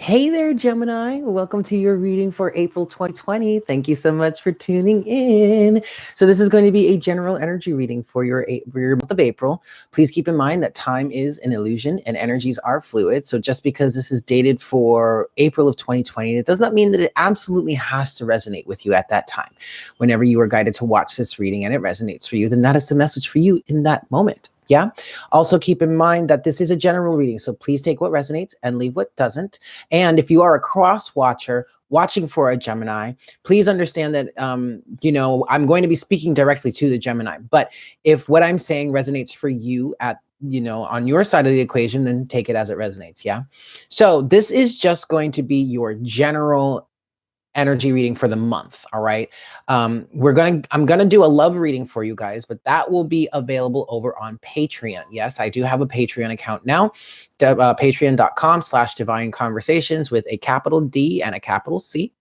Hey there, Gemini. Welcome to your reading for April 2020. Thank you so much for tuning in. So this is going to be a general energy reading for your month of April. Please keep in mind that time is an illusion and energies are fluid. So just because this is dated for April of 2020, it does not mean that it absolutely has to resonate with you at that time. Whenever you are guided to watch this reading and it resonates for you, then that is the message for you in that moment. Yeah. Also keep in mind that this is a general reading. So please take what resonates and leave what doesn't. And if you are a cross watcher watching for a Gemini, please understand that, I'm going to be speaking directly to the Gemini. But if what I'm saying resonates for you on your side of the equation, then take it as it resonates. Yeah. So this is just going to be your general energy reading for the month. All right. I'm gonna do a love reading for you guys, but that will be available over on Patreon. Yes, I do have a Patreon account now. Patreon.com/divine conversations with a capital D and a capital C.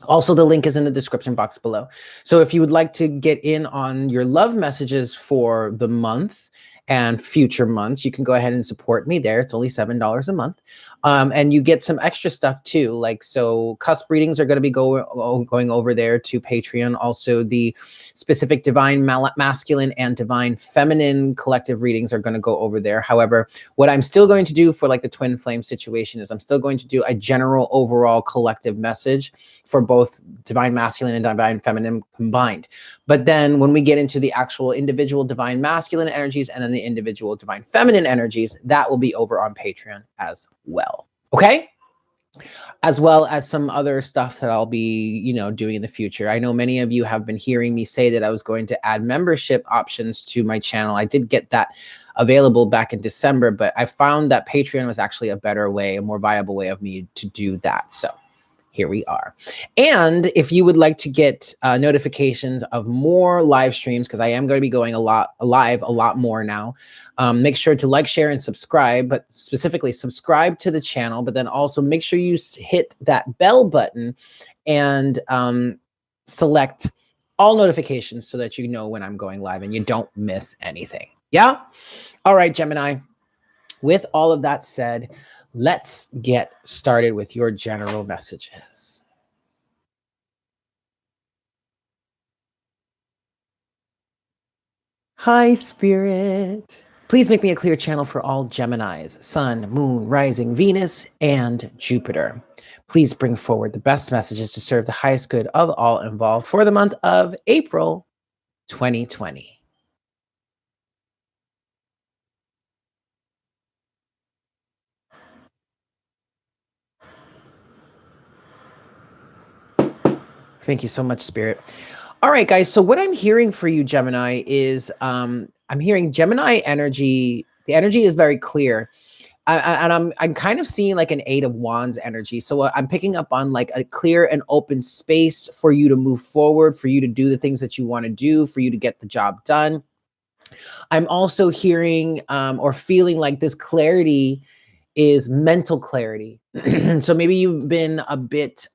Also, the link is in the description box below. So if you would like to get in on your love messages for the month and future months, you can go ahead and support me there. It's only $7 a month. And you get some extra stuff too. So cusp readings are going to be going over there to Patreon. Also, the specific divine masculine and divine feminine collective readings are going to go over there. However, what I'm still going to do for the twin flame situation is I'm still going to do a general overall collective message for both divine masculine and divine feminine combined. But then when we get into the actual individual divine masculine energies and then the individual divine feminine energies, that will be over on Patreon as well. Okay? As well as some other stuff that I'll be, doing in the future. I know many of you have been hearing me say that I was going to add membership options to my channel. I did get that available back in December, but I found that Patreon was actually a better way, a more viable way of me to do that. So here we are. And if you would like to get notifications of more live streams, because I am going to be going live a lot more now, make sure to like, share, and subscribe, but specifically subscribe to the channel, but then also make sure you hit that bell button and select all notifications so that you know when I'm going live and you don't miss anything. Yeah? All right, Gemini. With all of that said, let's get started with your general messages. Hi, Spirit. Please make me a clear channel for all Geminis, Sun, Moon, Rising, Venus, and Jupiter. Please bring forward the best messages to serve the highest good of all involved for the month of April 2020. Thank you so much, Spirit. All right, guys. So what I'm hearing for you, Gemini, is I'm hearing Gemini energy. The energy is very clear. And I'm kind of seeing like an 8 of Wands energy. So I'm picking up on like a clear and open space for you to move forward, for you to do the things that you want to do, for you to get the job done. I'm also hearing or feeling like this clarity is mental clarity. So maybe you've been a bit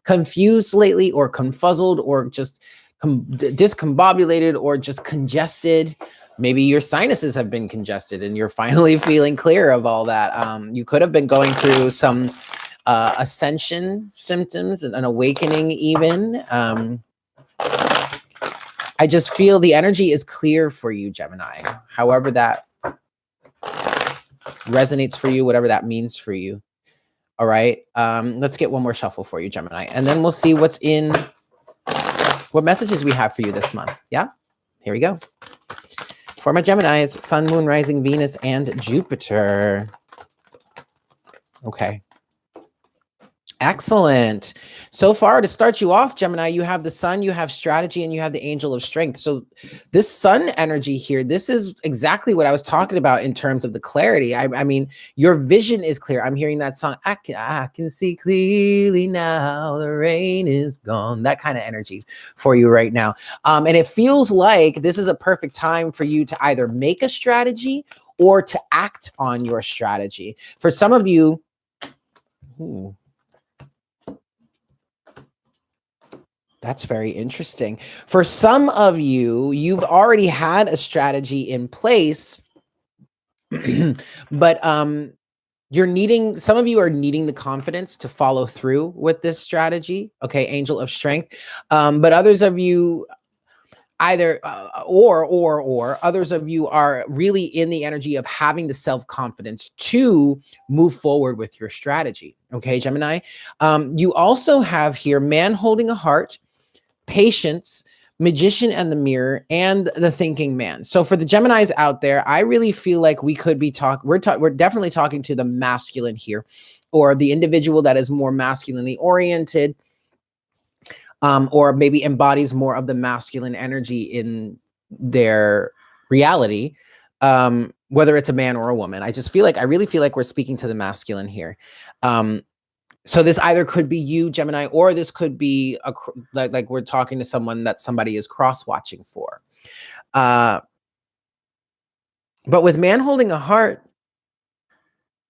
confused lately, or confuzzled, or just discombobulated, or just congested. Maybe your sinuses have been congested and you're finally feeling clear of all that. You could have been going through some ascension symptoms and an awakening even. I just feel the energy is clear for you, Gemini. However that resonates for you, whatever that means for you. All right. Let's get one more shuffle for you, Gemini, and then we'll see what messages we have for you this month. Yeah, here we go. For my Geminis, Sun, Moon, Rising, Venus, and Jupiter. Okay. Excellent. So far, to start you off, Gemini, you have the Sun, you have strategy, and you have the Angel of Strength. So this Sun energy here, this is exactly what I was talking about in terms of the clarity. I mean, your vision is clear. I'm hearing that song, I can see clearly now, the rain is gone. That kind of energy for you right now. And it feels like this is a perfect time for you to either make a strategy or to act on your strategy. For some of you, that's very interesting. For some of you, you've already had a strategy in place, but some of you are needing the confidence to follow through with this strategy. Okay, Angel of Strength. But others of you either or others of you are really in the energy of having the self-confidence to move forward with your strategy. Okay, Gemini. You also have here man holding a heart, patience, magician and the mirror, and the thinking man. So for the Geminis out there, I really feel like we could be we're definitely talking to the masculine here, or the individual that is more masculinely oriented, or maybe embodies more of the masculine energy in their reality, whether it's a man or a woman. I really feel like we're speaking to the masculine here. So this either could be you, Gemini, or this could be like we're talking to someone that somebody is cross-watching for. But with man holding a heart,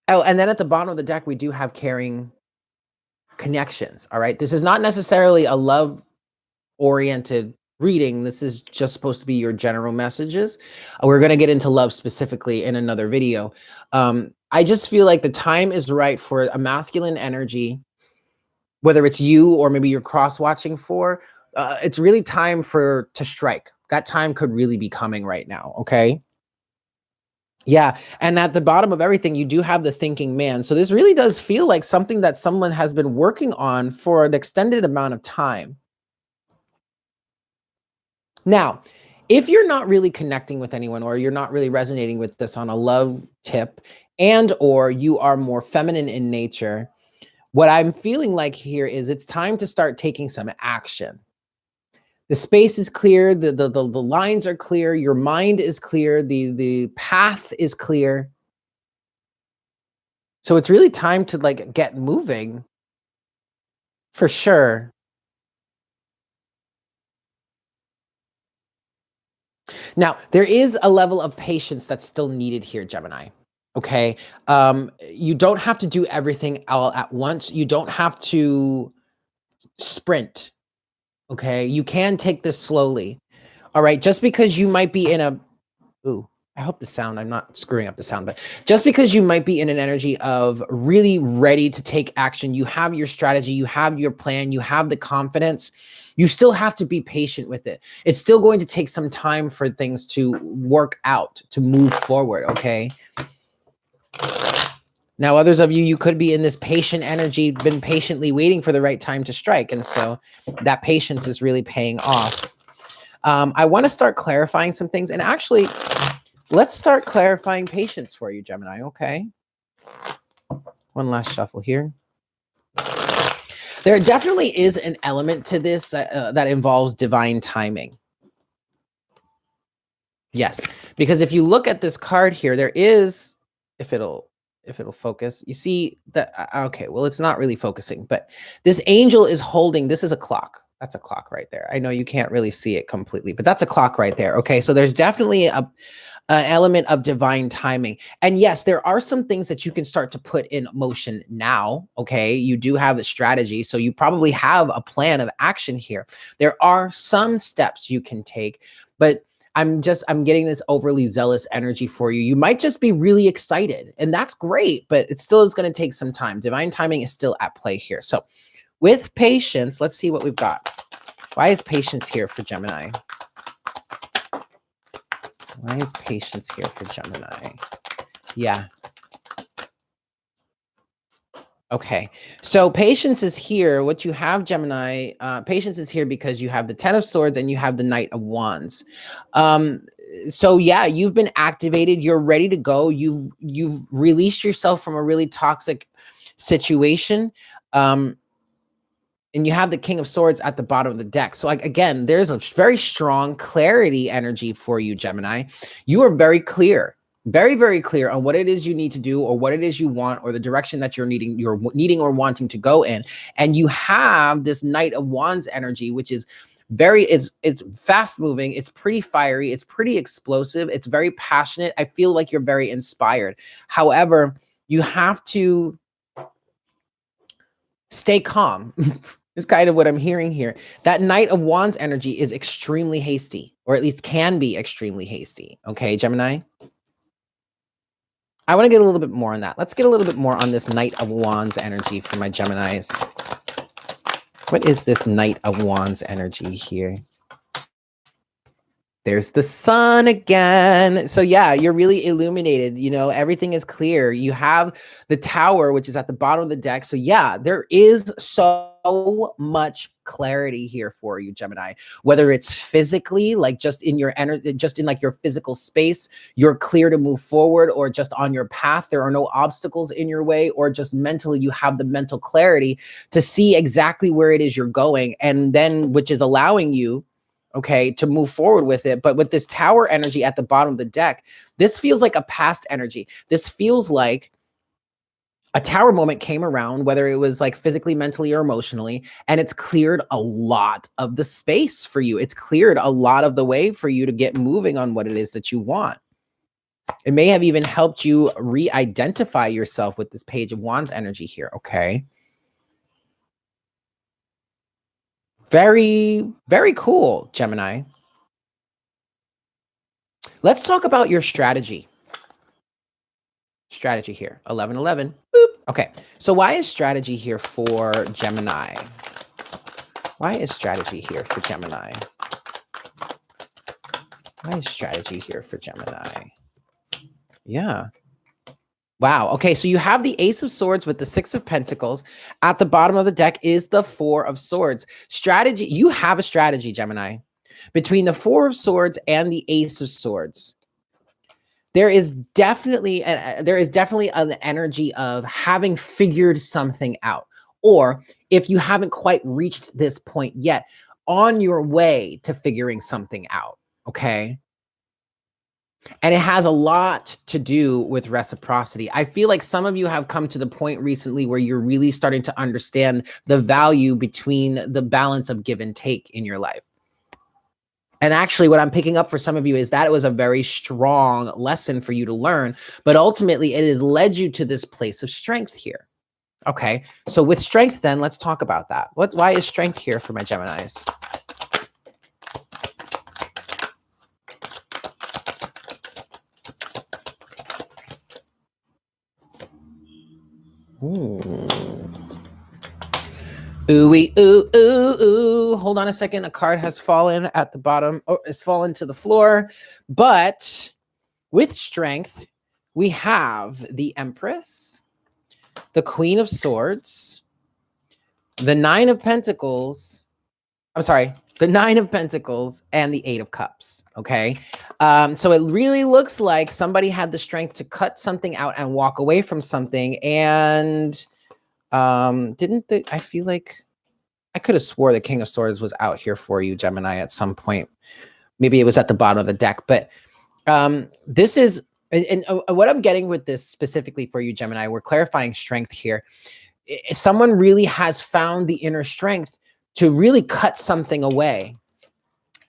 oh, and then at the bottom of the deck, we do have caring connections. All right. This is not necessarily a love-oriented reading. This is just supposed to be your general messages. We're going to get into love specifically in another video. I just feel like the time is right for a masculine energy, whether it's you or maybe you're cross-watching for, it's really time to strike. That time could really be coming right now, okay? Yeah, and at the bottom of everything, you do have the thinking man. So this really does feel like something that someone has been working on for an extended amount of time. Now, if you're not really connecting with anyone, or you're not really resonating with this on a love tip, and or you are more feminine in nature, what I'm feeling like here is it's time to start taking some action. The space is clear, the lines are clear, your mind is clear, the path is clear. So it's really time to like get moving for sure. Now, there is a level of patience that's still needed here, Gemini. Okay. You don't have to do everything all at once. You don't have to sprint. Okay. You can take this slowly. All right. Just because you might be in I hope I'm not screwing up the sound, but just because you might be in an energy of really ready to take action, you have your strategy, you have your plan, you have the confidence, you still have to be patient with it. It's still going to take some time for things to work out, to move forward, okay? Now, others of you could be in this patient energy, been patiently waiting for the right time to strike. And so that patience is really paying off. I want to start clarifying some things. And actually, let's start clarifying patience for you, Gemini, okay? One last shuffle here. There definitely is an element to this that involves divine timing. Yes, because if you look at this card here, there is, if it'll focus, you see that, okay, well, it's not really focusing, but this angel is holding, this is a clock. That's a clock right there. I know you can't really see it completely, but that's a clock right there. Okay, so there's definitely an element of divine timing. And yes, there are some things that you can start to put in motion now. Okay, you do have a strategy, so you probably have a plan of action here. There are some steps you can take, but I'm getting this overly zealous energy for you. You might just be really excited, and that's great, but it still is going to take some time. Divine timing is still at play here. So with patience, let's see what we've got. Why is patience here for Gemini? Why is patience here for Gemini? Yeah. Okay, so patience is here. What you have, Gemini, patience is here because you have the Ten of Swords and you have the Knight of Wands. So yeah, you've been activated. You're ready to go. You've released yourself from a really toxic situation. And you have the King of Swords at the bottom of the deck. So like, again, there's a very strong clarity energy for you, Gemini. You are very clear. Very, very clear on what it is you need to do, or what it is you want, or the direction that you're needing or wanting to go in. And you have this Knight of Wands energy, which is it's fast moving. It's pretty fiery. It's pretty explosive. It's very passionate. I feel like you're very inspired. However, you have to stay calm. Is kind of what I'm hearing here. That Knight of Wands energy is extremely hasty, or at least can be extremely hasty. Okay, Gemini? I want to get a little bit more on that. Let's get a little bit more on this Knight of Wands energy for my Geminis. What is this Knight of Wands energy here? There's the sun again. So yeah, you're really illuminated. You know, everything is clear. You have the tower, which is at the bottom of the deck. So yeah, there is so much clarity here for you, Gemini. Whether it's physically, like just in your energy, just in like your physical space, you're clear to move forward, or just on your path, there are no obstacles in your way, or just mentally, you have the mental clarity to see exactly where it is you're going, and then which is allowing you, okay, to move forward with it. But with this tower energy at the bottom of the deck, this feels like a past energy. This feels like a tower moment came around, whether it was like physically, mentally, or emotionally, and it's cleared a lot of the space for you. It's cleared a lot of the way for you to get moving on what it is that you want. It may have even helped you re-identify yourself with this Page of Wands energy here, okay? Very, very cool, Gemini. Let's talk about your strategy. Strategy here, 1111. Boop. Okay, so why is strategy here for Gemini? Why is strategy here for Gemini? Why is strategy here for Gemini? Yeah. Wow. Okay, so you have the Ace of Swords with the Six of Pentacles. At the bottom of the deck is the Four of Swords. Strategy, you have a strategy, Gemini. Between the Four of Swords and the Ace of Swords, there is definitely an energy of having figured something out, or if you haven't quite reached this point yet, on your way to figuring something out, okay? And it has a lot to do with reciprocity. I feel like some of you have come to the point recently where you're really starting to understand the value between the balance of give and take in your life. And actually, what I'm picking up for some of you is that it was a very strong lesson for you to learn, but ultimately it has led you to this place of strength here. Okay, so with strength, then let's talk about that. Why is strength here for my Geminis? Ooh. Ooh, ooh, ooh, ooh. Hold on a second. A card has fallen at the bottom. Oh, it's fallen to the floor. But with strength, we have the Empress, the Queen of Swords, the Nine of Pentacles. I'm sorry, the Nine of Pentacles and the Eight of Cups. Okay. So it really looks like somebody had the strength to cut something out and walk away from something. And I feel like I could have swore the King of Swords was out here for you, Gemini, at some point. Maybe it was at the bottom of the deck, but this is, and what I'm getting with this specifically for you, Gemini, we're clarifying strength here. Someone really has found the inner strength to really cut something away.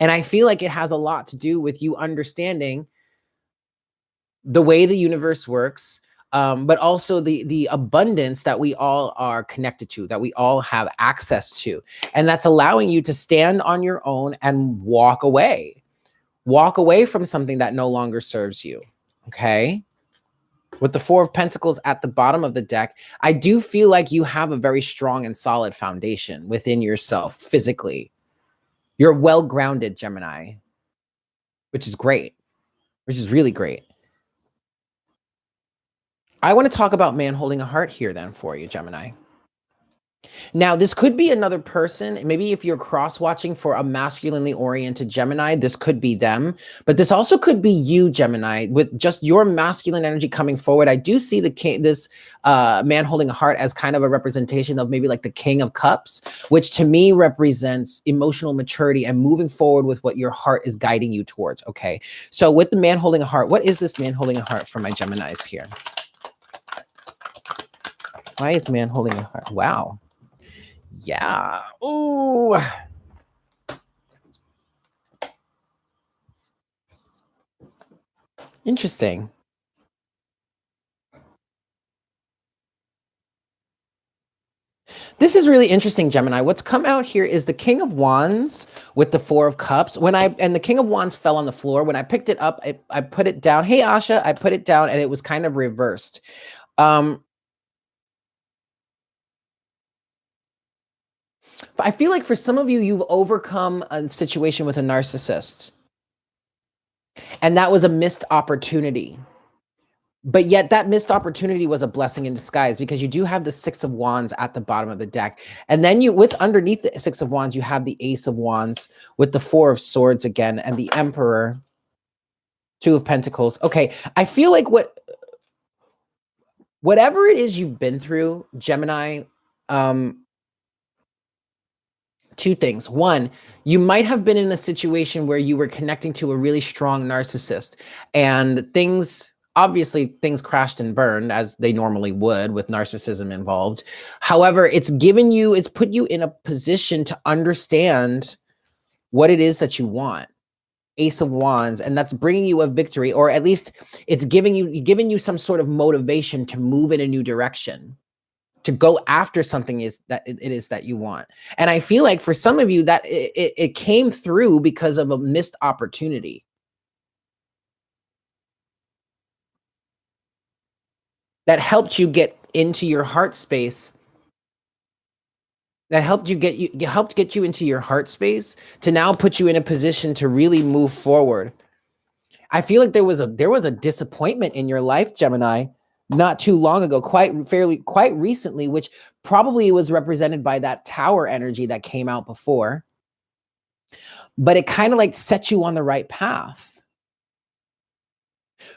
And I feel like it has a lot to do with you understanding the way the universe works, but also the abundance that we all are connected to, that we all have access to. And that's allowing you to stand on your own and walk away from something that no longer serves you. Okay. With the Four of Pentacles at the bottom of the deck, I do feel like you have a very strong and solid foundation within yourself physically. You're well-grounded, Gemini, which is great, which is really great. I want to talk about man holding a heart here then for you, Gemini. Now, this could be another person. Maybe if you're cross-watching for a masculinely oriented Gemini, this could be them. But this also could be you, Gemini, with just your masculine energy coming forward. I do see this man holding a heart as kind of a representation of maybe like the King of Cups, which to me represents emotional maturity and moving forward with what your heart is guiding you towards. Okay, so with the man holding a heart, what is this man holding a heart for my Geminis here? Why is man holding a heart? Wow. Yeah. Ooh. Interesting. This is really interesting, Gemini. What's come out here is the King of Wands with the Four of Cups. And the King of Wands fell on the floor. When I picked it up, I put it down. Hey, Asha, I put it down and it was kind of reversed. But I feel like for some of you, you've overcome a situation with a narcissist. And that was a missed opportunity. But yet that missed opportunity was a blessing in disguise, because you do have the Six of Wands at the bottom of the deck. And then underneath the Six of Wands, you have the Ace of Wands with the Four of Swords again, and the Emperor, Two of Pentacles. Okay, I feel like whatever it is you've been through, Gemini, two things. One, you might have been in a situation where you were connecting to a really strong narcissist, and obviously things crashed and burned as they normally would with narcissism involved. However, it's put you in a position to understand what it is that you want. Ace of Wands, and that's bringing you a victory, or at least it's giving you some sort of motivation to move in a new direction, to go after something that you want. And I feel like for some of you that it came through because of a missed opportunity that helped you get into your heart space, helped get you into your heart space to now put you in a position to really move forward. I feel like there was a disappointment in your life, Gemini, not too long ago, quite recently, which probably was represented by that Tower energy that came out before. But it kind of like set you on the right path.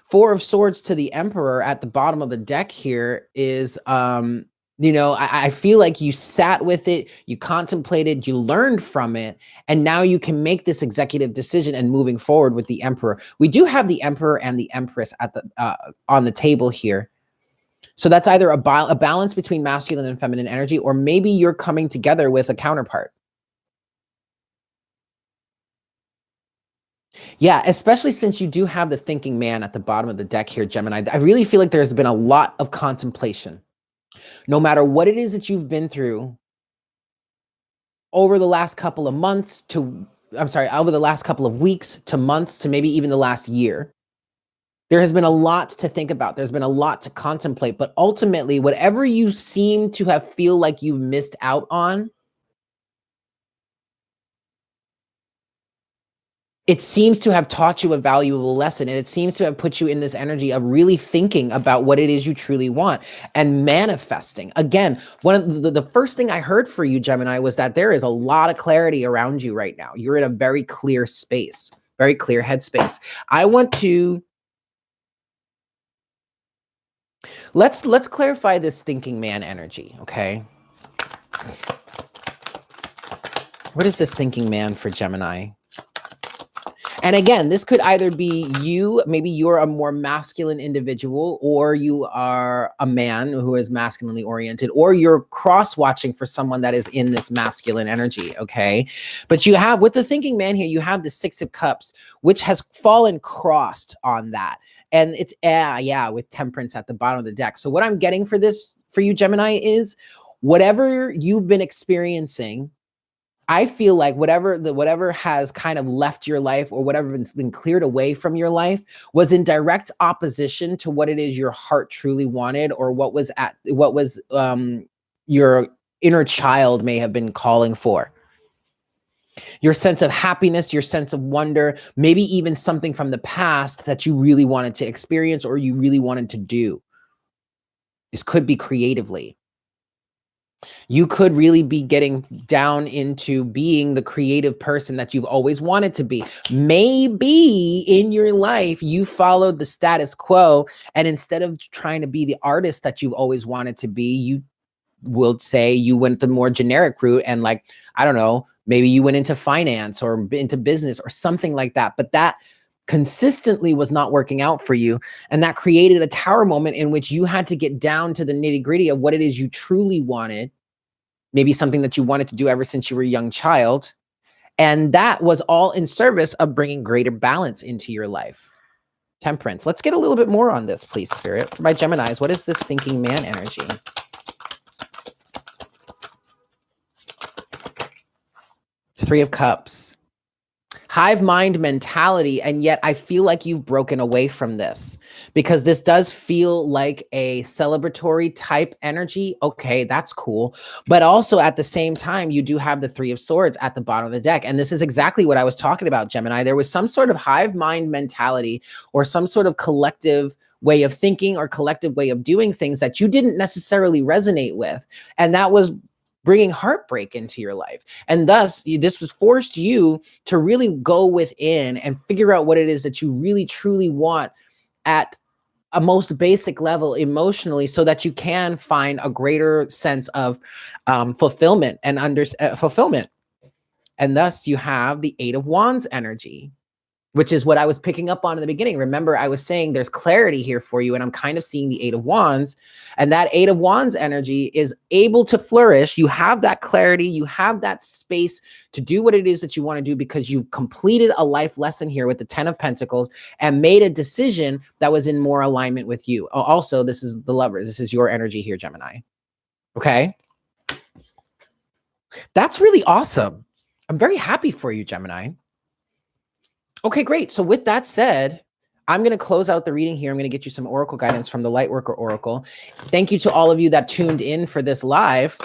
Four of Swords to the Emperor at the bottom of the deck here is, I feel like you sat with it, you contemplated, you learned from it, and now you can make this executive decision and moving forward with the Emperor. We do have the Emperor and the Empress at on the table here. So that's either a balance between masculine and feminine energy, or maybe you're coming together with a counterpart. Yeah, especially since you do have the thinking man at the bottom of the deck here, Gemini. I really feel like there's been a lot of contemplation. No matter what it is that you've been through over the last couple of over the last couple of weeks to months to maybe even the last year, there has been a lot to think about. There's been a lot to contemplate, but ultimately, whatever you seem to feel like you've missed out on, it seems to have taught you a valuable lesson, and it seems to have put you in this energy of really thinking about what it is you truly want and manifesting. Again, one of the first thing I heard for you, Gemini, was that there is a lot of clarity around you right now. You're in a very clear space, very clear headspace. I want to let's clarify this thinking man energy, okay? What is this thinking man for Gemini? And again, this could either be you, maybe you're a more masculine individual, or you are a man who is masculinely oriented, or you're cross-watching for someone that is in this masculine energy, okay? But you have, with the thinking man here, you have the Six of Cups, which has fallen crossed on that. And it's, with Temperance at the bottom of the deck. So what I'm getting for you, Gemini, is whatever you've been experiencing, I feel like whatever has kind of left your life, or whatever has been cleared away from your life, was in direct opposition to what it is your heart truly wanted, or what was your inner child may have been calling for. Your sense of happiness, your sense of wonder, maybe even something from the past that you really wanted to experience or you really wanted to do. This could be creatively. You could really be getting down into being the creative person that you've always wanted to be. Maybe in your life, you followed the status quo, and instead of trying to be the artist that you've always wanted to be, you will say you went the more generic route, and like, I don't know, maybe you went into finance or into business or something like that. But that consistently was not working out for you. And that created a tower moment in which you had to get down to the nitty-gritty of what it is you truly wanted, maybe something that you wanted to do ever since you were a young child. And that was all in service of bringing greater balance into your life. Temperance. Let's get a little bit more on this, please, Spirit. For my Geminis, what is this thinking man energy? Three of Cups. Hive mind mentality, and yet I feel like you've broken away from this because this does feel like a celebratory type energy. Okay, that's cool. But also at the same time, you do have the Three of Swords at the bottom of the deck. And this is exactly what I was talking about, Gemini. There was some sort of hive mind mentality or some sort of collective way of thinking or collective way of doing things that you didn't necessarily resonate with. And that was bringing heartbreak into your life. And thus, this was forced you to really go within and figure out what it is that you really truly want at a most basic level emotionally, so that you can find a greater sense of fulfillment and fulfillment. And thus, you have the Eight of Wands energy, which is what I was picking up on in the beginning. Remember, I was saying there's clarity here for you, and I'm kind of seeing the Eight of Wands, and that Eight of Wands energy is able to flourish. You have that clarity, you have that space to do what it is that you want to do because you've completed a life lesson here with the Ten of Pentacles and made a decision that was in more alignment with you. Also, this is the Lovers. This is your energy here, Gemini. Okay? That's really awesome. I'm very happy for you, Gemini. Okay, great. So with that said, I'm going to close out the reading here. I'm going to get you some oracle guidance from the Lightworker Oracle. Thank you to all of you that tuned in for this live.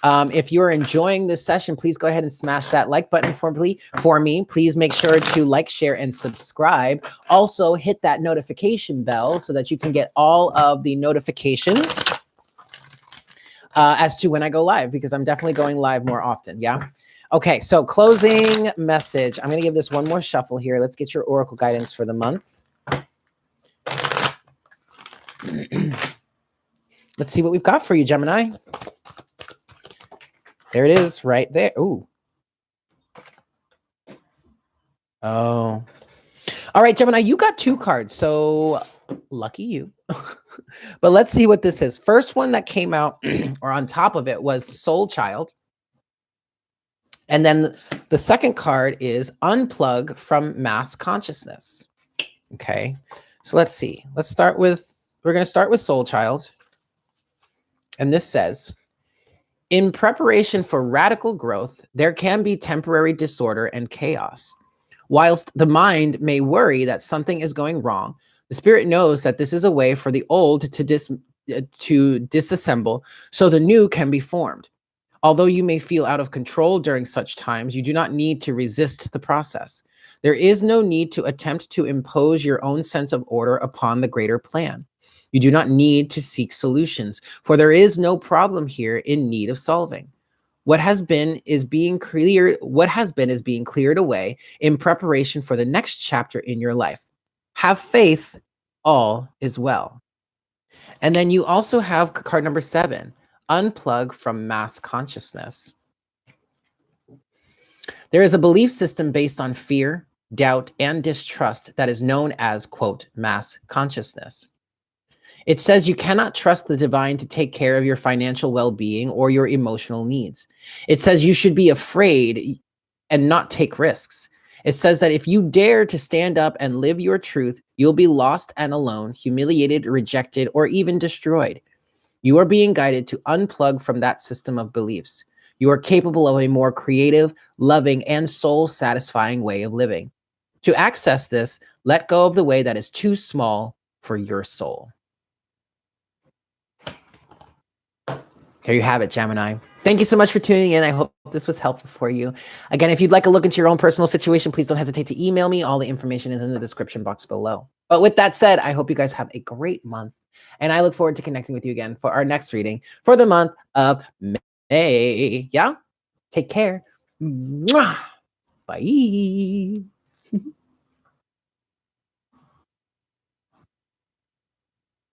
If you're enjoying this session, please go ahead and smash that like button for me. Please make sure to like, share, and subscribe. Also, hit that notification bell so that you can get all of the notifications as to when I go live, because I'm definitely going live more often. Yeah. Okay, so closing message. I'm going to give this one more shuffle here. Let's get your oracle guidance for the month. Let's see what we've got for you, Gemini. There it is, right there. Ooh. Oh. All right, Gemini, you got two cards, so lucky you. But let's see what this is. First one that came out, or on top of it, was Soul Child. And then the second card is Unplug from Mass Consciousness. Okay, so let's see. We're going to start with Soul Child. And this says, in preparation for radical growth, there can be temporary disorder and chaos. Whilst the mind may worry that something is going wrong, the spirit knows that this is a way for the old to disassemble so the new can be formed. Although you may feel out of control during such times, you do not need to resist the process. There is no need to attempt to impose your own sense of order upon the greater plan. You do not need to seek solutions, for there is no problem here in need of solving. What has been is being cleared away in preparation for the next chapter in your life. Have faith, all is well. And then you also have card number 7. Unplug from mass consciousness. There is a belief system based on fear, doubt, and distrust that is known as, quote, mass consciousness. It says you cannot trust the divine to take care of your financial well-being or your emotional needs. It says you should be afraid and not take risks. It says that if you dare to stand up and live your truth, you'll be lost and alone, humiliated, rejected, or even destroyed. You are being guided to unplug from that system of beliefs. You are capable of a more creative, loving, and soul-satisfying way of living. To access this, let go of the way that is too small for your soul. There you have it, Gemini. Thank you so much for tuning in. I hope this was helpful for you. Again, if you'd like a look into your own personal situation, please don't hesitate to email me. All the information is in the description box below. But with that said, I hope you guys have a great month. And I look forward to connecting with you again for our next reading for the month of May. Yeah? Take care. Mwah. Bye.